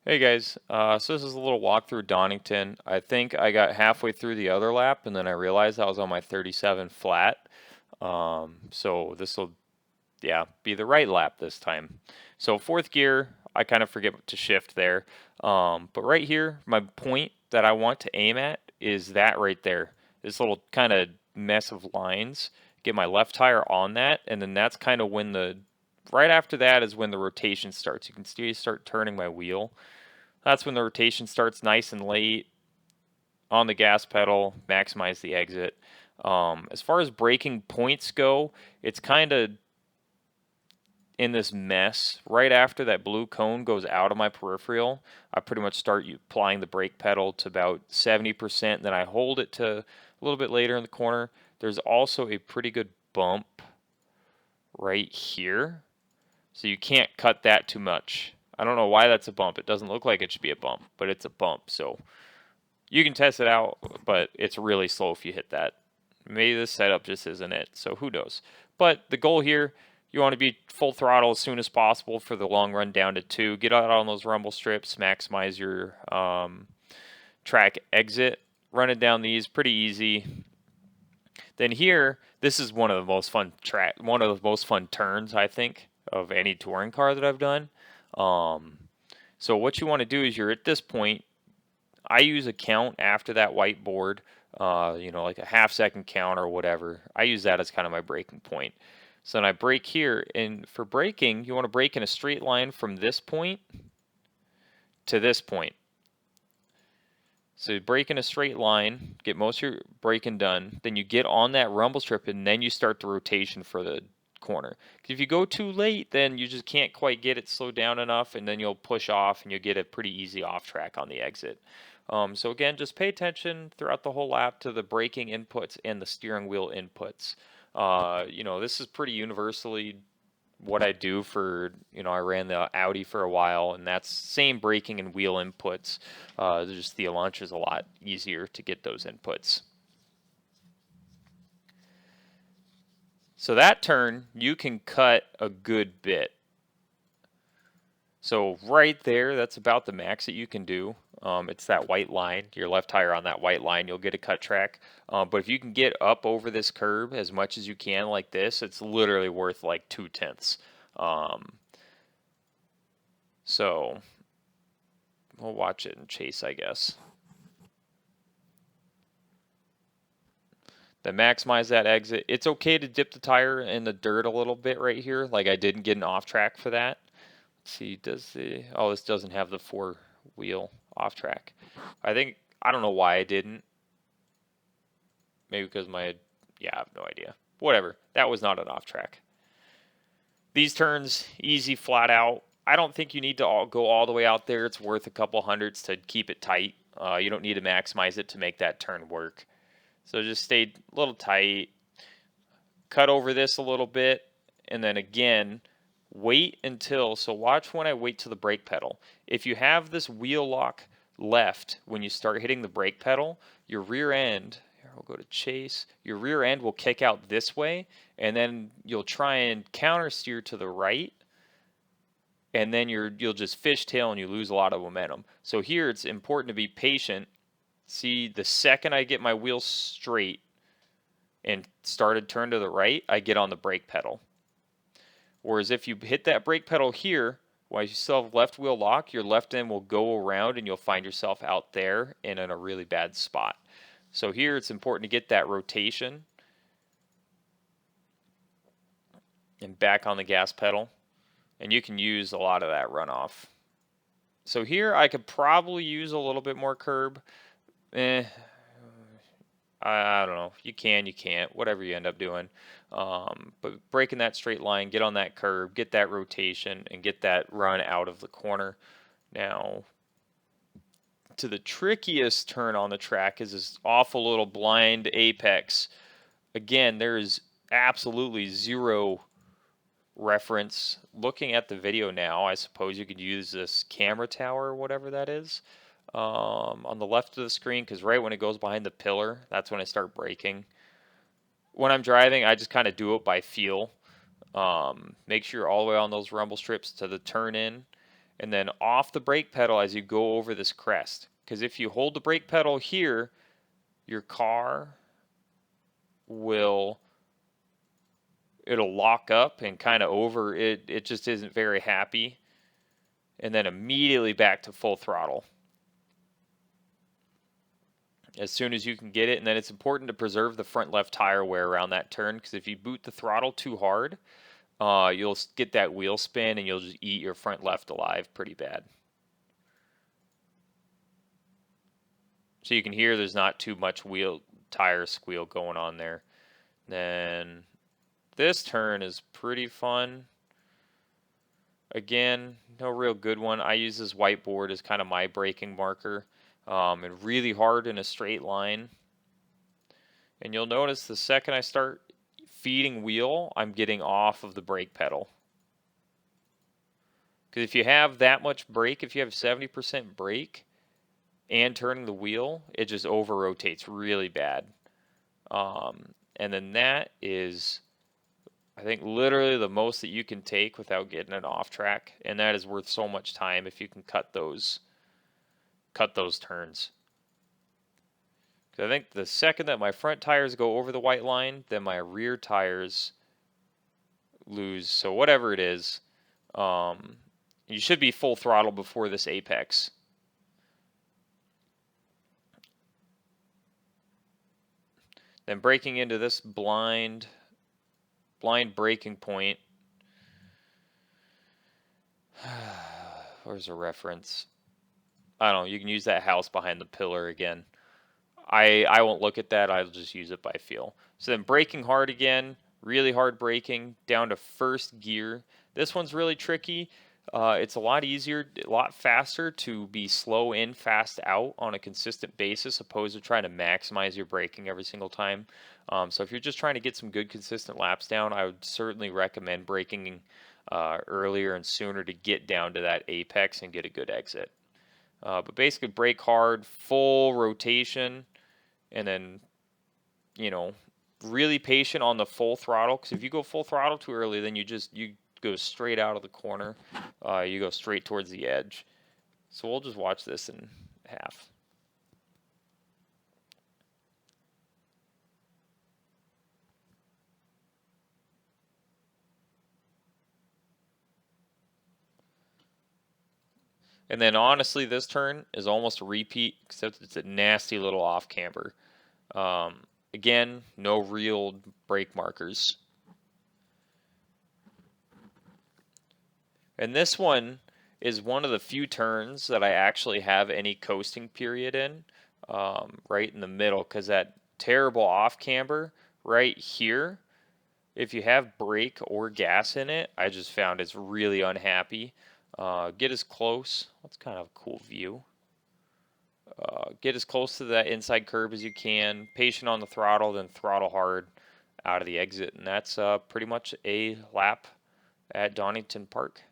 Hey guys, so this is a little walk through Donington. I think I got halfway through the other lap and then I realized I was on my 37 flat. So this will, yeah, be the right lap this time. So fourth gear, I kind of forget to shift there. But right here, my point that I want to aim at is that right there. This little kind of mess of lines. Get my left tire on that, and then that's kind of when right after that is when the rotation starts. You can see start turning my wheel. That's when the rotation starts nice and late on the gas pedal, maximize the exit. As far as braking points go, it's kind of in this mess. Right after that blue cone goes out of my peripheral, I pretty much start applying the brake pedal to about 70%. Then I hold it to a little bit later in the corner. There's also a pretty good bump right here, so you can't cut that too much. I don't know why that's a bump. It doesn't look like it should be a bump, but it's a bump. So you can test it out, but it's really slow if you hit that. Maybe this setup just isn't it, so who knows. But the goal here, you want to be full throttle as soon as possible for the long run down to 2. Get out on those rumble strips, maximize your track exit. Running down these, pretty easy. Then here, this is one of the most fun turns, I think, of any touring car that I've done. So what you want to do is you're at this point. I use a count after that whiteboard, like a half-second count or whatever. I use that as kind of my braking point. So then I brake here, and for braking, you want to brake in a straight line from this point to this point. So you brake in a straight line, get most of your braking done, then you get on that rumble strip, and then you start the rotation for the corner. If you go too late, then you just can't quite get it slowed down enough, and then you'll push off, and you'll get a pretty easy off track on the exit. So again, just pay attention throughout the whole lap to the braking inputs and the steering wheel inputs. This is pretty universally what I do for, I ran the Audi for a while, and that's same braking and wheel inputs. Just the Elantra is a lot easier to get those inputs. So that turn, you can cut a good bit. So right there, that's about the max that you can do. It's that white line, your left tire on that white line, you'll get a cut track. But if you can get up over this curb as much as you can like this, it's literally worth like 2/10. So we'll watch it and chase, I guess. Then maximize that exit. It's okay to dip the tire in the dirt a little bit right here. Like I didn't get an off track for that. Let's see, this doesn't have the 4-wheel off track. I don't know why I didn't. Maybe because I have no idea. Whatever. That was not an off track. These turns, easy, flat out. I don't think you need to go all the way out there. It's worth a couple hundreds to keep it tight. You don't need to maximize it to make that turn work. So just stay a little tight. Cut over this a little bit. And then again, wait until, so watch when I wait to the brake pedal. If you have this wheel lock left when you start hitting the brake pedal, your rear end, here we'll go to chase, your rear end will kick out this way, and then you'll try and counter steer to the right, and then you'll just fishtail and you lose a lot of momentum. So here it's important to be patient. See, the second I get my wheel straight and started turn to the right, I get on the brake pedal. Whereas if you hit that brake pedal here, while you still have left wheel lock, your left end will go around and you'll find yourself out there and in a really bad spot. So here it's important to get that rotation and back on the gas pedal. And you can use a lot of that runoff. So here I could probably use a little bit more curb. I don't know. You can't. Whatever you end up doing. But breaking that straight line, get on that curb, get that rotation, and get that run out of the corner. Now, to the trickiest turn on the track is this awful little blind apex. Again, there is absolutely zero reference. Looking at the video now, I suppose you could use this camera tower or whatever that is on the left of the screen, because right when it goes behind the pillar, that's when I start braking. When I'm driving, I just kind of do it by feel. Make sure you're all the way on those rumble strips to the turn in, and then off the brake pedal as you go over this crest. Because if you hold the brake pedal here, your car it'll lock up and kind of over it. It just isn't very happy. And then immediately back to full throttle as soon as you can get it. And then it's important to preserve the front left tire wear around that turn, because if you boot the throttle too hard, you'll get that wheel spin and you'll just eat your front left alive pretty bad. So you can hear there's not too much wheel tire squeal going on there. Then this turn is pretty fun. Again, no real good one. I use this whiteboard as kind of my braking marker, and really hard in a straight line. And you'll notice the second I start feeding wheel, I'm getting off of the brake pedal. Because if you have that much brake, if you have 70% brake and turning the wheel, it just over rotates really bad. And then that is, I think, literally the most that you can take without getting it off track, and that is worth so much time if you can cut those turns. I think the second that my front tires go over the white line, then my rear tires lose. So whatever it is, you should be full throttle before this apex. Then braking into this blind braking point. Where's a reference? I don't know. You can use that house behind the pillar again. I won't look at that. I'll just use it by feel. So then braking hard again, really hard braking down to first gear. This one's really tricky. It's a lot easier, a lot faster to be slow in, fast out on a consistent basis, opposed to trying to maximize your braking every single time. So if you're just trying to get some good consistent laps down, I would certainly recommend braking earlier and sooner to get down to that apex and get a good exit. But basically brake hard, full rotation, and then, really patient on the full throttle. Because if you go full throttle too early, then you go straight out of the corner. You go straight towards the edge. So we'll just watch this in half. And then honestly, this turn is almost a repeat, except it's a nasty little off camber. Again, no real brake markers. And this one is one of the few turns that I actually have any coasting period in, right in the middle, because that terrible off camber right here, if you have brake or gas in it, I just found it's really unhappy. Get as close. That's kind of a cool view. Get as close to that inside curb as you can. Patient on the throttle, then throttle hard out of the exit. And that's pretty much a lap at Donington Park.